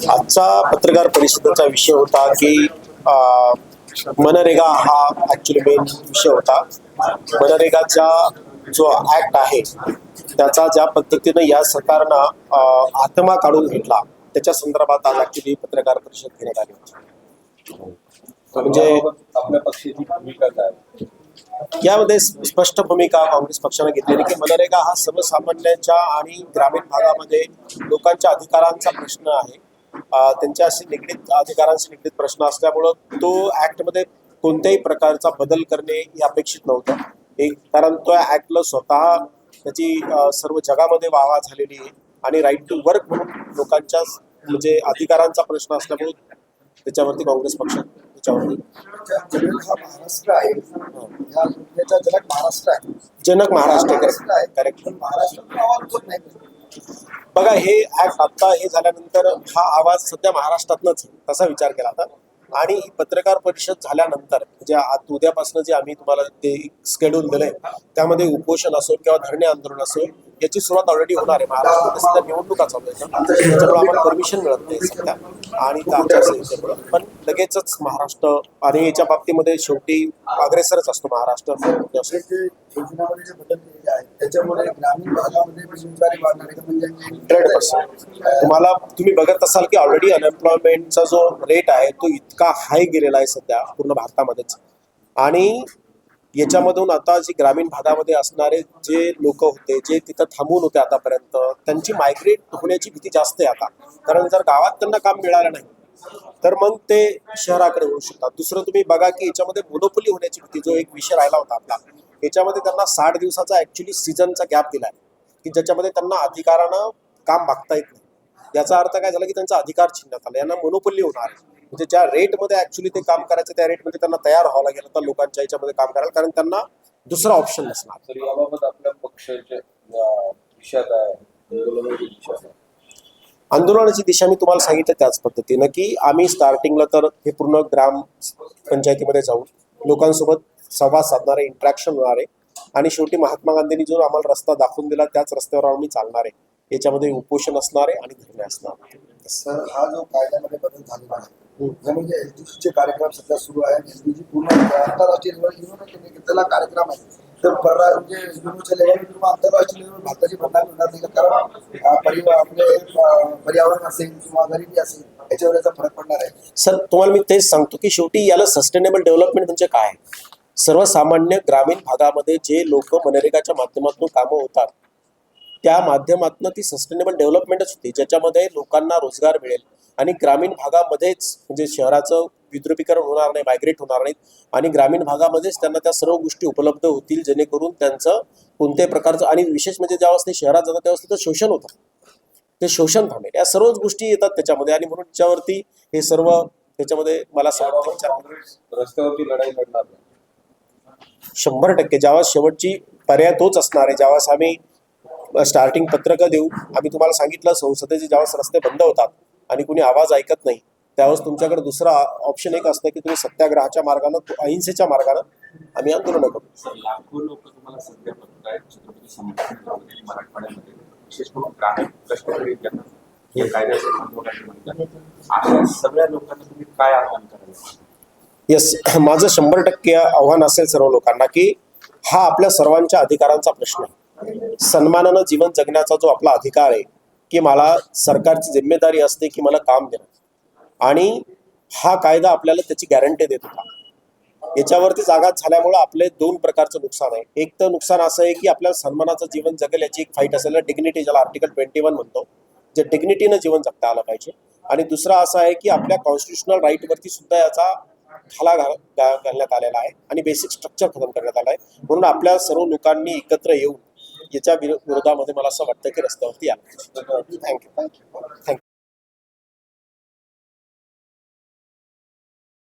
आजचा पत्रकार परिषदेचा विषय होता की मनरेगा हा ऍक्च्युली मेन विषय होता. मनरेगाचा जो ऍक्ट आहे त्याचा ज्या पद्धतीनं या सरकारनं आत्मा काढून घेतला त्याच्या संदर्भात आज ऍक्च्युली पत्रकार परिषद घेण्यात आली होती. म्हणजे आपल्या पक्षाची भूमिका काय? यामध्ये स्पष्ट भूमिका काँग्रेस पक्षाने घेतलेली की मनरेगा हा सर्वसामान्यांच्या आणि ग्रामीण भागामध्ये लोकांच्या अधिकारांचा प्रश्न आहे. त्यांच्याशी निगडीत अधिकारांशी निगडीत प्रश्न असल्यामुळं तो ऍक्टमध्ये कोणत्याही प्रकारचा बदल करणे हे अपेक्षित नव्हतं. कारण तो ऍक्टला स्वतः त्याची सर्व जगामध्ये वाहवा झालेली आहे आणि राईट टू वर्क म्हणून लोकांच्या म्हणजे अधिकारांचा प्रश्न असल्यामुळे त्याच्यावरती काँग्रेस पक्ष त्याच्यावरती महाराष्ट्र आहे, या योजनेचा जनक महाराष्ट्र आहे. जनक महाराष्ट्र करेक्ट. महाराष्ट्रातून आवाज होत नाही. बघा, हे ऍक्ट आता हे झाल्यानंतर हा आवाज सध्या महाराष्ट्रातनच आहे तसा विचार केला आता. आणि ही पत्रकार परिषद झाल्यानंतर म्हणजे उद्यापासून जे आम्ही तुम्हाला ते स्केड्यूल दिलंय त्यामध्ये उपोषण असो किंवा धरणे आंदोलन असो याची सुरुवात ऑलरेडी होणार आहे. महाराष्ट्रामध्ये सध्या निवडणुका चालू आहेत त्याच्यामुळे आम्हाला परमिशन मिळत नाही सध्या आणि आचारसंहितेमुळे. पण लगेचच महाराष्ट्र आणि याच्या बाबतीमध्ये शेवटी अग्रेसरच असतो महाराष्ट्र. योजनामध्ये जे बदल केलेले आहेत त्याच्यामुळे ग्रामीण भागामध्ये बेरोजगारी वाढणार म्हणजे 100%. तुम्ही बघत असाल की ऑलरेडी अनएम्प्लॉयमेंटचा जो रेट आहे तो इतका हाय गेलेला आहे सध्या पूर्ण भारतामध्येच. आणि याच्यामधून आता जे ग्रामीण भागामध्ये असणारे जे लोक होते जे तिथं थांबून होते आतापर्यंत त्यांची मायग्रेट होण्याची भीती जास्त आहे आता. कारण जर गावात त्यांना काम मिळालं नाही तर मग ते शहराकडे होऊ शकतात. दुसरं तुम्ही बघा की याच्यामध्ये मोनोपोली होण्याची भीती जो एक विषय राहिला होता आपला, याच्यामध्ये त्यांना 60 दिवसाचा ऍक्च्युली सीझनचा गॅप दिलाय की ज्याच्यामध्ये त्यांना अधिकारानं काम मागता येत नाही. याचा अर्थ काय झाला की त्यांचा अधिकार छिनण्यात आला. यांना मोनोपोली होणार आहे. म्हणजे ज्या रेटमध्ये ऍक्च्युली ते काम करायचं त्या रेटमध्ये त्यांना तयार व्हावं लागेल आता लोकांच्या याच्यामध्ये काम करायला, कारण त्यांना दुसरा ऑप्शन नसणार. तर याबाबत आपल्या पक्षाच्या दिशा काय आहे? आंदोलनाची दिशा मी तुम्हाला सांगितलं त्याच पद्धतीनं की आम्ही स्टार्टिंगला तर हे पूर्ण ग्राम पंचायतीमध्ये जाऊन लोकांसोबत संवाद साधणार आहे, इंटरॅक्शन होणार आहे आणि शेवटी महात्मा गांधींनी जो आम्हाला रस्ता दाखवून दिला त्याच रस्त्यावर आम्ही चालणार आहे. याच्यामध्ये उपोषण असणार आहे आणि धरणे असणार. सर, हा जो कायद्यामध्ये बदल झालेला आहे म्हणजे एलजीसीचे कार्यक्रम सध्या सुरू आहे. एलजीसी पूर्ण आंतरराष्ट्रीय लेवल त्याला कार्यक्रम आहे. तर म्हणजे युनोच्या लेवल किंवा आंतरराष्ट्रीय लेवल भारताची बदनामी होणार नाही, कारण आपले पर्यावरण असेल किंवा गरिबी असेल याच्यावर याचा फरक पडणार आहे. सर, तुम्हाला मी तेच सांगतो की शेवटी याला सस्टेनेबल डेव्हलपमेंट म्हणजे काय. सर्वसामान्य ग्रामीण भागामध्ये जे लोक मनरेगाच्या माध्यमातून कामं होतात त्या माध्यमातून ती सस्टेनेबल डेव्हलपमेंटच होती ज्याच्यामध्ये लोकांना रोजगार मिळेल आणि ग्रामीण भागामध्येच म्हणजे शहराचं विद्रुपीकरण होणार नाही, मायग्रेट होणार नाहीत आणि ग्रामीण भागामध्येच त्यांना त्या सर्व गोष्टी उपलब्ध होतील जेणेकरून त्यांचं कोणत्याही प्रकारचं आणि विशेष म्हणजे ज्यावेळेस ते शहरात जातात त्यावेळेस तिथं शोषण होतं, ते शोषण थांबेल. या सर्वच गोष्टी येतात त्याच्यामध्ये आणि म्हणून त्याच्यावरती हे सर्व त्याच्यामध्ये मला असं वाटतं रस्त्यावरती लढाई लढणार 100%. ज्यावेळेस शेवटची पर्याय तोच असणार आहे. ज्यावेळेस आम्ही स्टार्टिंग पत्रकं देऊ, आम्ही तुम्हाला सांगितलं संसदेचे ज्यावेळेस रस्ते बंद होतात आणि कुणी आवाज ऐकत नाही त्यावेळेस तुमच्याकडे दुसरा ऑप्शन एक असतं की तुम्ही सत्याग्रहाच्या मार्गानं, अहिंसेच्या मार्गानं आम्ही आंदोलन करू. लाखो लोक तुम्हाला सध्या बघत आहेत छत्रपती संभाजी मराठवाड्यामध्ये, विशेष करून ग्रामीण कष्टकरी ज्यांना या कायद्याचे महत्व म्हणतात, अशा सगळ्या लोकांना तुम्ही काय आवाहन कराल? येस, माझं 100% आव्हान असेल सर्व लोकांना की हा आपल्या सर्वांच्या अधिकारांचा प्रश्न आहे. सन्मानानं जीवन जगण्याचा जो आपला अधिकार आहे की मला सरकारची जिम्मेदारी असते की मला काम देणं आणि हा कायदा आपल्याला त्याची गॅरंटी देत होता. याच्यावरती जागात झाल्यामुळे आपले 2 प्रकारचं नुकसान आहे. एक तर नुकसान असं आहे की आपल्या सन्मानाचं जीवन जगेल याची एक फाईट असेल, डिग्निटी ज्याला आर्टिकल 21 म्हणतो, जे डिग्निटीनं जीवन जगता आलं पाहिजे. आणि दुसरा असा आहे की आपल्या कॉन्स्टिट्युशनल राईटवरती सुद्धा याचा खाला घालण्यात आलेला आहे आणि बेसिक स्ट्रक्चर खतम करण्यात आलं आहे. म्हणून आपल्या सर्व लोकांनी एकत्र येऊन याच्या विरोधामध्ये मला असं वाटतं की रस्त्यावरती या. थँक्यू.